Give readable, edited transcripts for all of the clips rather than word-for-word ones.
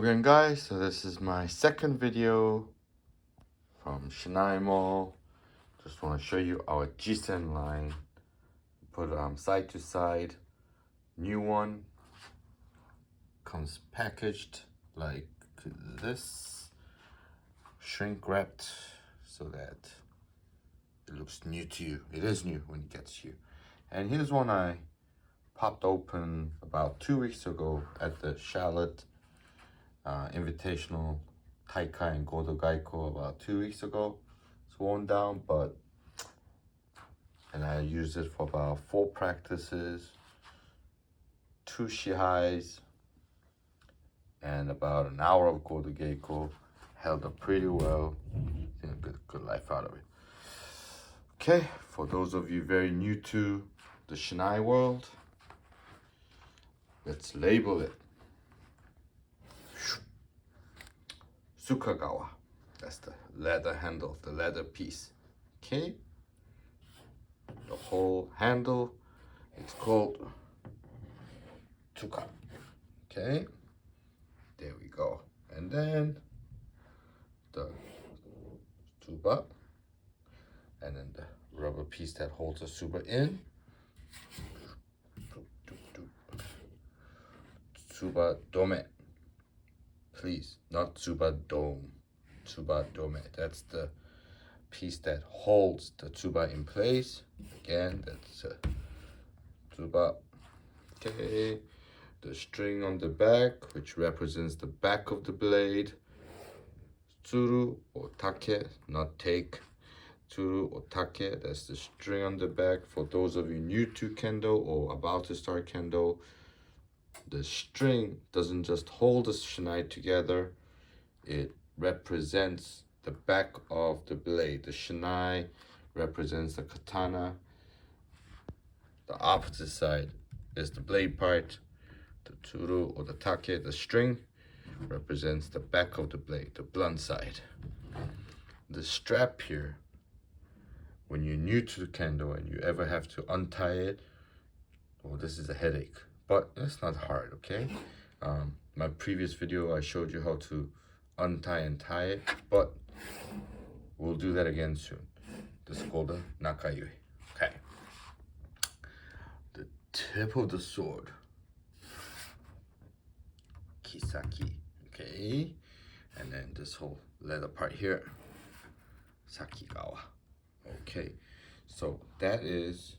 Hello again guys, so this is my second video from Shinaimall. Just want to show you our Jissen line. Put side to side. New one comes packaged like this, shrink wrapped so that it looks new to you. It is new when it gets to you. And here's one I popped open about 2 weeks ago at the Charlotte Invitational Taikai and Koto about 2 weeks ago. It's worn down, and I used it for about 4 practices, 2 shihais, and about an hour of Koto Geiko. Held up pretty well. Good life out of it. Okay, for those of you very new to the Shinai world, let's label it. Tsukagawa. That's the leather handle, the leather piece. Okay? The whole handle, it's called tsuka. Okay? There we go. And then the tsuba. And then the rubber piece that holds the tsuba in. Tsuba dome. Please, not tsuba dome. Tsuba dome. That's the piece that holds the tsuba in place. Again, that's tsuba. Okay. The string on the back, which represents the back of the blade. Tsuru or take, not take. Tsuru or take, that's the string on the back. For those of you new to Kendo or about to start Kendo, the string doesn't just hold the shinai together, it represents the back of the blade. The shinai represents the katana. The opposite side is the blade part. The tsuru or the take, the string, represents the back of the blade, the blunt side. The strap here, when you're new to Kendo and you ever have to untie it, well, this is a headache. But it's not hard, okay? My previous video, I showed you how to untie and tie it, but we'll do that again soon. This is called the nakayue. Okay. The tip of the sword. Kisaki. Okay. And then this whole leather part here. Sakigawa. Okay. So that is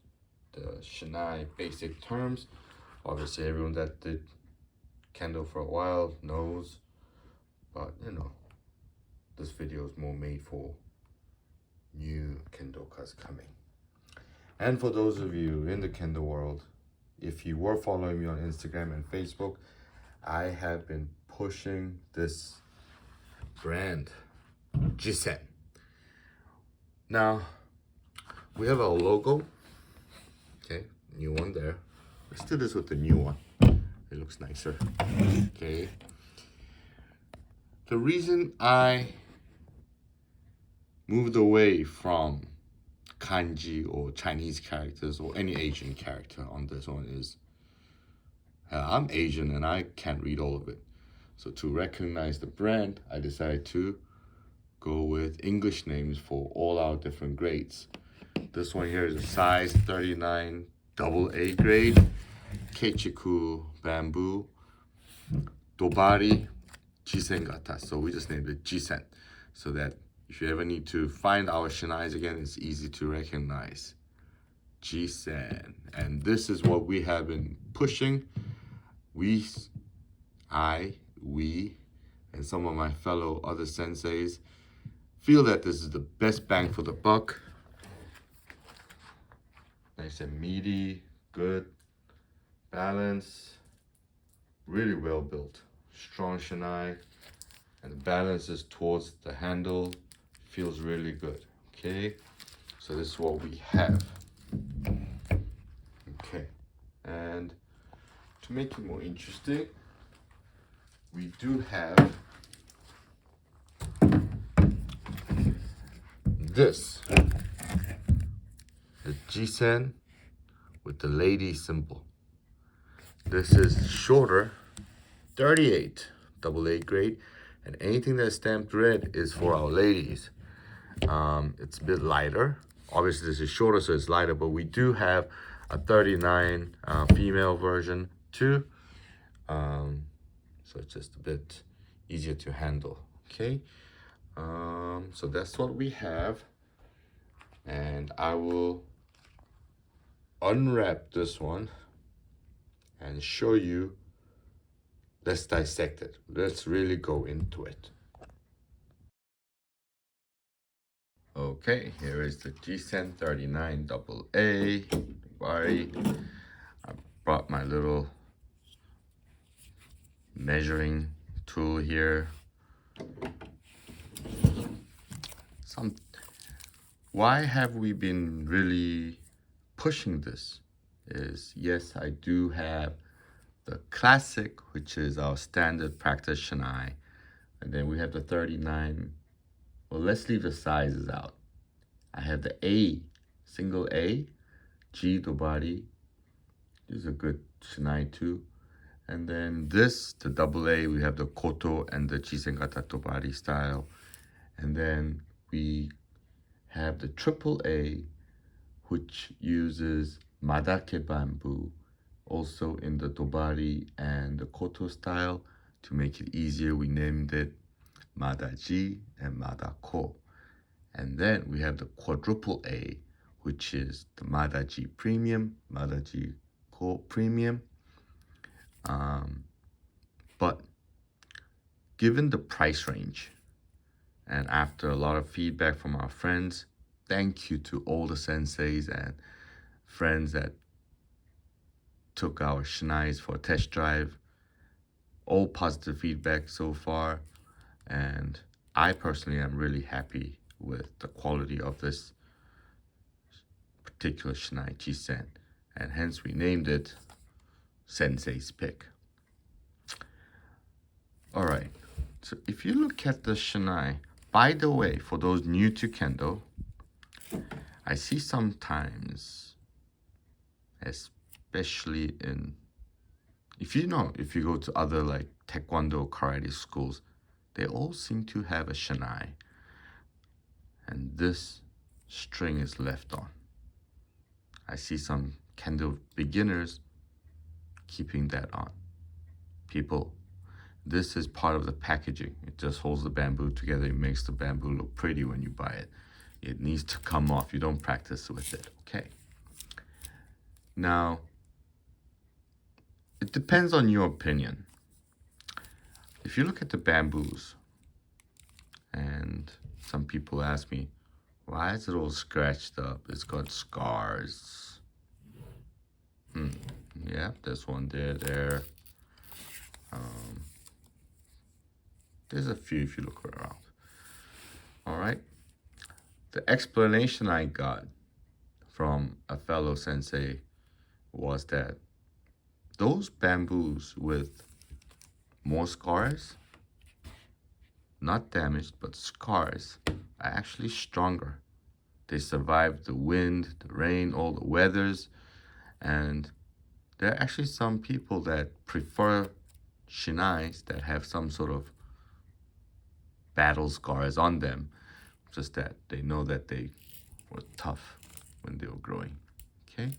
the Shinai basic terms. Obviously, everyone that did Kendo for a while knows, but you know, this video is more made for new Kendokas coming. And for those of you in the Kendo world, if you were following me on Instagram and Facebook, I have been pushing this brand, Jissen. Now, we have our logo, okay, new one there. Let's do this with the new one. It looks nicer. Okay. The reason I moved away from kanji or Chinese characters or any Asian character on this one is I'm Asian and I can't read all of it. So to recognize the brand, I decided to go with English names for all our different grades. This one here is a size 39 AA grade. Keichiku Bamboo, Dobari, Jissengata. So we just named it Jissen, so that if you ever need to find our Shinais again, it's easy to recognize. Jissen. And this is what we have been pushing. We, and some of my fellow other senseis feel that this is the best bang for the buck. Nice and meaty, good. Balance, really well built, strong Shinai, and the balance is towards the handle, feels really good. Okay, so this is what we have. Okay, and to make it more interesting, we do have this, the Jissen with the lady symbol. This is shorter, 38, AA grade. And anything that's stamped red is for our ladies. It's a bit lighter. Obviously, this is shorter, so it's lighter, but we do have a 39 female version too. So it's just a bit easier to handle, okay? So that's what we have. And I will unwrap this one and show you. Let's dissect it. Let's really go into it. Okay, here is the Jissen 39 AA Dobari. I brought my little measuring tool here. Why have we been really pushing this? Is yes, I do have the classic, which is our standard practice Shinai, and then we have the 39. Well, let's leave the sizes out. I have the A, single A, Ji-Dobari. These are good Shinai too. And then this, the AA, we have the Koto and the Jissengata Dobari style. And then we have the AAA, which uses Madake Bamboo, also in the Dobari and the Koto style. To make it easier, we named it Mada-Ji and Mada-Ko. And then we have the quadruple A, which is the Mada-Ji Premium, Mada-Ji Premium. But given the price range, and after a lot of feedback from our friends, thank you to all the senseis and friends that took our Shinais for a test drive. All positive feedback so far, and I personally am really happy with the quality of this particular Shinai Jissen, and hence we named it Sensei's Pick. Alright, so if you look at the Shinai, by the way, for those new to Kendo, I see sometimes, especially if you go to other like Taekwondo, karate schools, they all seem to have a Shinai. And this string is left on. I see some Kendo beginners keeping that on. People, this is part of the packaging. It just holds the bamboo together. It makes the bamboo look pretty when you buy it. It needs to come off. You don't practice with it, okay? Now, it depends on your opinion. If you look at the bamboos, and some people ask me, why is it all scratched up? It's got scars. Yeah, there's one there. There's a few if you look around. All right. The explanation I got from a fellow sensei was that those bamboos with more scars, not damaged, but scars, are actually stronger. They survive the wind, the rain, all the weathers, and there are actually some people that prefer Shinais that have some sort of battle scars on them, just that they know that they were tough when they were growing. Okay,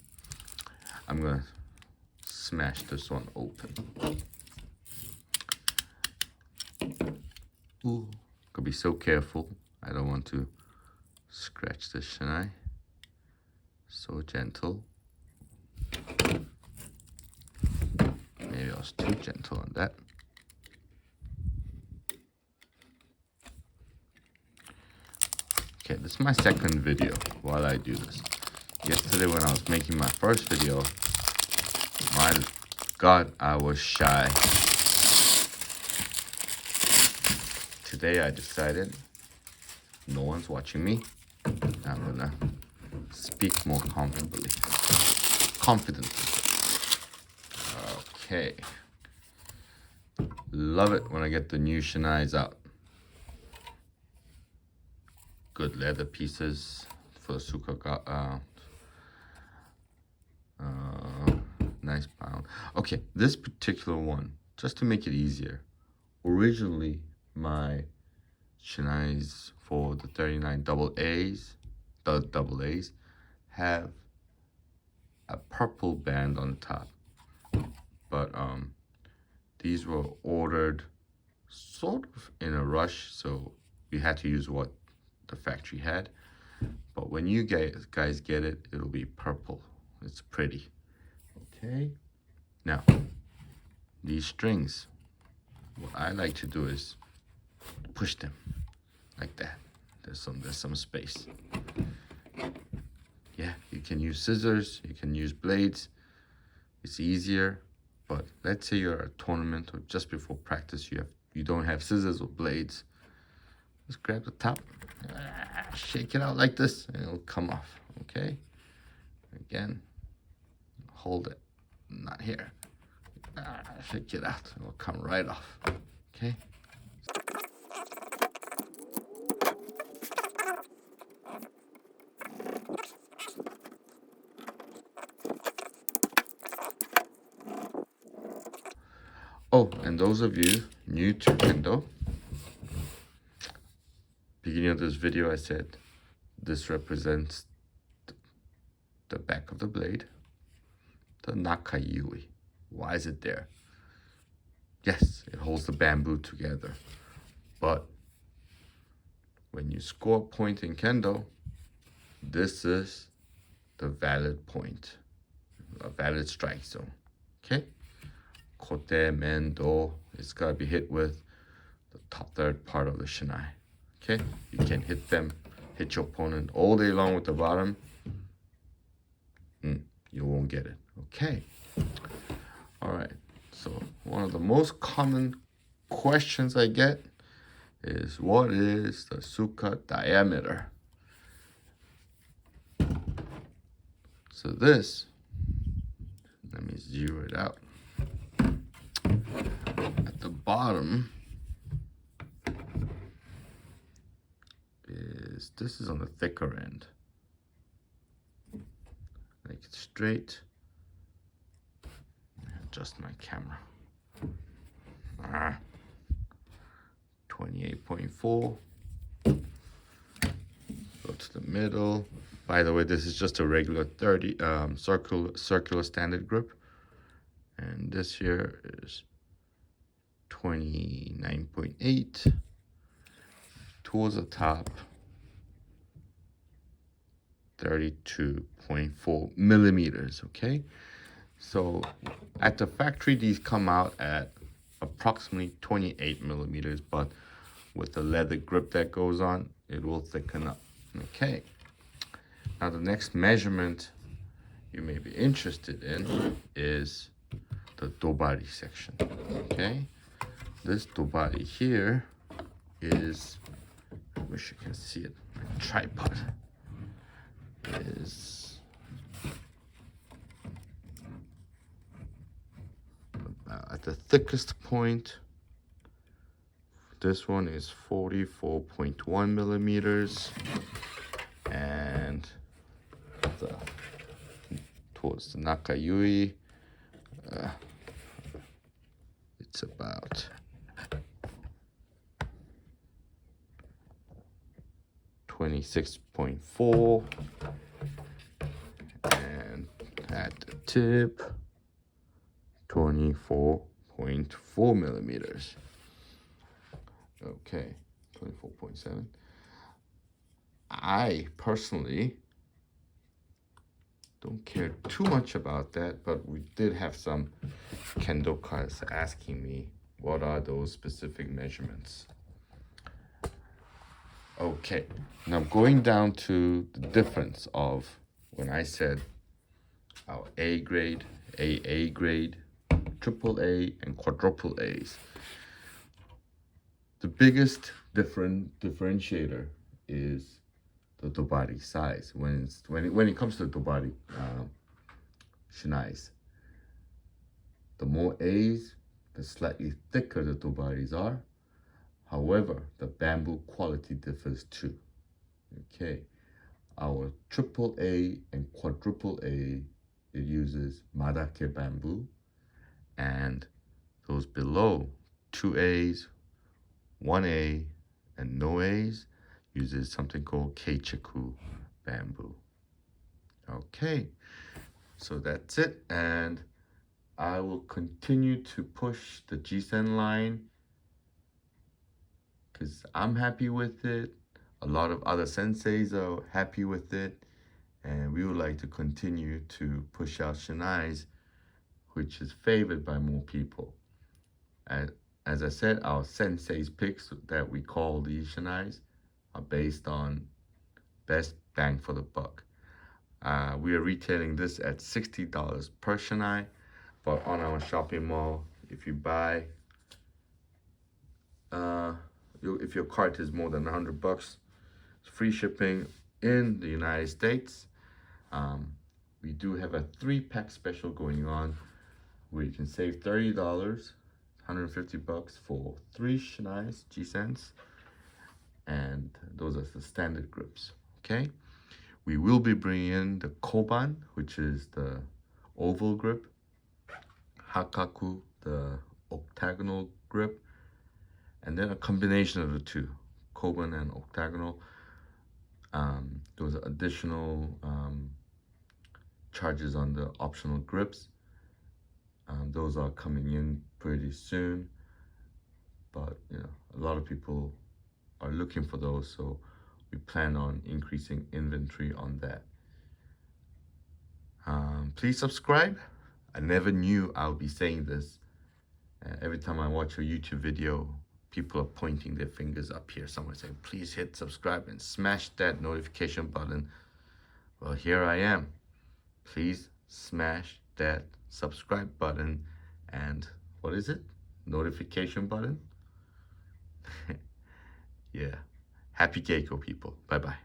I'm gonna smash this one open. Ooh, gotta be so careful. I don't want to scratch the Shinai. So gentle. Maybe I was too gentle on that. Okay, this is my second video while I do this. Yesterday when I was making my first video, my God, I was shy. Today I decided no one's watching me. I'm gonna speak more confidently. Okay. Love it when I get the new Shinais out. Good leather pieces for the tsuka. Nice pound. Okay, this particular one, just to make it easier, originally my Shinais for the 39 double A's, the double A's, have a purple band on top. But these were ordered sort of in a rush, so we had to use what the factory had. But when you guys get it, it'll be purple. It's pretty. Okay. Now, these strings, what I like to do is push them like that. There's some space. Yeah, you can use scissors, you can use blades. It's easier. But let's say you're at a tournament or just before practice, you don't have scissors or blades. Just grab the top, shake it out like this, and it'll come off. Okay. Again, hold it. Not here. Shake it out. It'll come right off. Okay. Oh, and those of you new to Kendo, beginning of this video I said this represents the back of the blade, the Nakayui. Why is it there? Yes, it holds the bamboo together. But when you score a point in Kendo, this is the valid point, a valid strike zone. Okay? Kote, Mendo, it's got to be hit with the top third part of the Shinai. Okay? You can hit your opponent all day long with the bottom. You won't get it. Okay. All right. So one of the most common questions I get is, what is the tsuka diameter? So this, let me zero it out. At the bottom this is on the thicker end. Make it straight. Adjust my camera. 28.4. Go to the middle. By the way, this is just a regular 30 circular standard grip, and this here is 29.8. Towards the top, 32.4 millimeters. Okay, so at the factory these come out at approximately 28 millimeters, but with the leather grip that goes on, it will thicken up. Okay, now the next measurement you may be interested in is the Dobari section. Okay, this Dobari here is, I wish you can see it, my tripod is at the thickest point. This one is 44.1 millimeters, and towards the Nakayui, it's about 26.4, and at the tip 24.4 millimeters. Okay, 24.7. I personally don't care too much about that, but we did have some Kendo cards asking me what are those specific measurements. Okay, now going down to the difference of when I said our A grade, AA grade, AAA, and quadruple A's. The biggest differentiator is the Dobari size. When it comes to Dobari Shinais, the more A's, the slightly thicker the Dobaris are. However, the bamboo quality differs too. Okay, our AAA and quadruple A, it uses Madake Bamboo, and those below 2 A's, 1 A, and no A's uses something called Keichiku Bamboo. Okay, so that's it, and I will continue to push the Jissen line because I'm happy with it. A lot of other senseis are happy with it, and we would like to continue to push out Shinais, which is favored by more people. As I said, our sensei's picks that we call these Shinais are based on best bang for the buck. We are retailing this at $60 per Shinai, but on our shopping mall, if you buy, if your cart is more than $100, it's free shipping in the United States. We do have a 3-pack special going on where you can save $30, $150 for 3 Shinais, Jissens, and those are the standard grips. Okay, we will be bringing in the Koban, which is the oval grip, Hakkaku, the octagonal grip, and then a combination of the two, Koban and octagonal. Those are additional charges on the optional grips. Those are coming in pretty soon, but you know, a lot of people are looking for those, so we plan on increasing inventory on that. Please subscribe. I never knew I'll be saying this. Every time I watch a YouTube video, people are pointing their fingers up here somewhere saying, please hit subscribe and smash that notification button. Well, here I am. Please smash that subscribe button and what is it? Notification button? Yeah. Happy Keiko, people. Bye-bye.